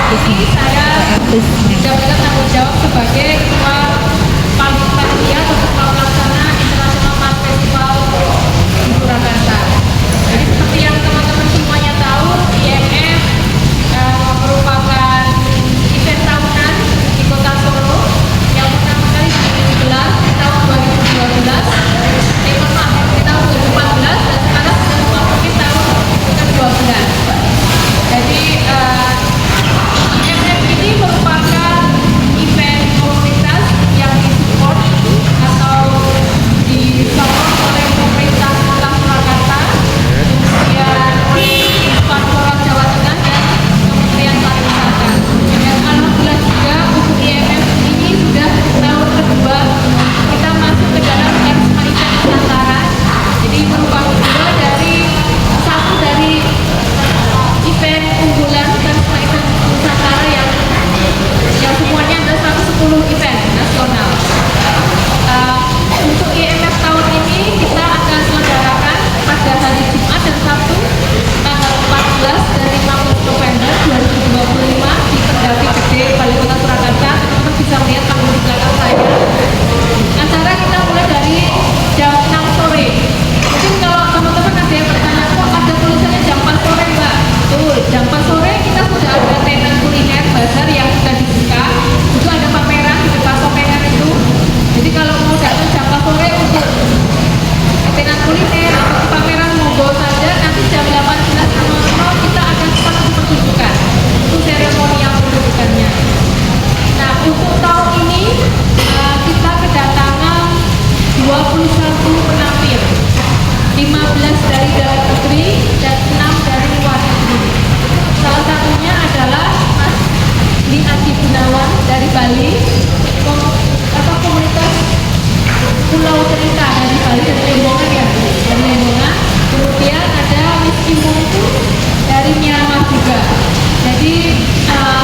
ini saya mendapatkan tanggung jawab sebagai ketua panitia atau ketua pelaksana International Math Festival di Surakarta. Jadi seperti yang teman-teman semuanya tahu, IMF merupakan event tahunan di Kota Solo yang pertama kali digelar di tahun 2012, di tahun 2014 dan sekarang sudah memasuki tahun ke-12. Jadi IMF ini merupakan event komunitas yang disupport atau disokong oleh pemerintah Kota Surakarta, kemudian oleh Pemkot Jawa Tengah dan Kementerian Pariwisata. Dan alhamdulillah juga untuk IMF ini sudah tahun kedua kita masuk ke dalam Karisma Event Nusantara. Jadi merupakan dua dari satu dari event unggulan Karisma Event Nusantara yang semuanya ada 110 event nasional. Untuk IMF tahun ini kita akan selenggarakan pada hari Jumat dan Sabtu tanggal 14 dan 15 November 2025 di Kendari Gede, Balai Kota Surakarta. Teman-teman bisa melihat panggung di belakang saya. Acara kita mulai dari jam 6 sore. Mungkin kalau teman-teman ada yang bertanya, kok ada tulisannya jam 4 sore Mbak? Betul, jam 4 sore kita sudah ada tenan kuliner bazar yang sudah dibuka. Itu ada pameran di depan pameran itu. Jadi kalau mau datang jam 4 sore untuk tenan kuliner atau pameran monggo saja. Nanti jam 18.00 kita akan sempat pertunjukan. Itu seremonial pertunjukannya. Nah, untuk tahun ini kita kedatangan 21 penampil, 15 dari dalam negeri dan 6 dari luar negeri. Salah satunya adalah Mas Li Adi Gunawan dari Bali, komunitas Pulau Cerita dari Bali, dari Lembongan ya, dari Lembongan. Kemudian ada Miski Mungku dari Myanmar juga. Jadi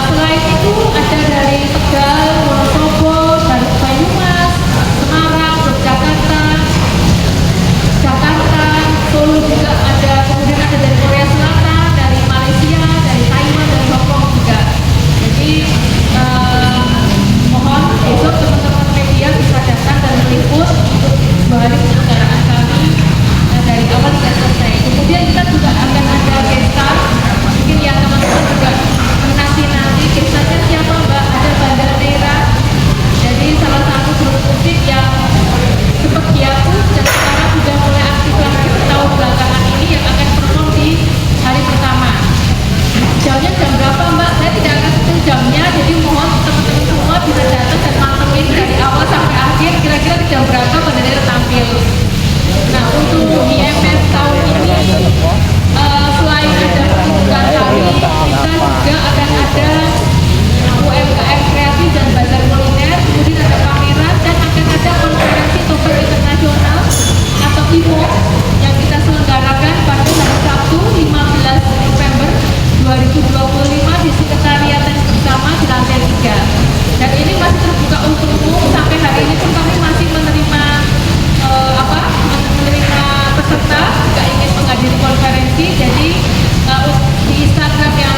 selain itu ada dari Tegal, Wonosobo, dari Banyumas, Semarang, Yogyakarta, Jakarta, Solo juga ada. Kemudian ada dari Korea Selatan, dari Malaysia, dari Taiwan, dari Hongkong juga. Jadi mohon besok teman-teman media bisa datang dan meliput untuk 2 hari penyelenggaraan kami dari awal hingga selesai. Kemudian kita juga akan ada gestar, mungkin yang teman-teman juga menanti gestarnya siapa Mbak? Ada Banda Tera, jadi salah satu grup musik yang sempat hiatus dan sekarang sudah mulai aktif lagi tahun belakangan ini yang akan perform di hari pertama. Jamnya jam berapa Mbak? Saya tidak akan sebutin jamnya, jadi mohon teman-teman semua bisa datang dan mantengin dari awal sampai akhir kira-kira di jam berapa Banda Tera tampil. Nah, untuk IMF tahun ini selain ada pertunjukan kami, kita juga akan ada UMKM kreatif dan bazar kuliner, kemudian ada pameran dan akan ada konferensi topik internasional atau IMO yang kita selenggarakan pada hari Sabtu 15 November 2025 di Sekretariat yang bersama di lantai 3. Dan ini masih terbuka untuk umum. Sampai hari ini pun kami masih menerima peserta jika ingin menghadiri konferensi. Jadi di Instagram yang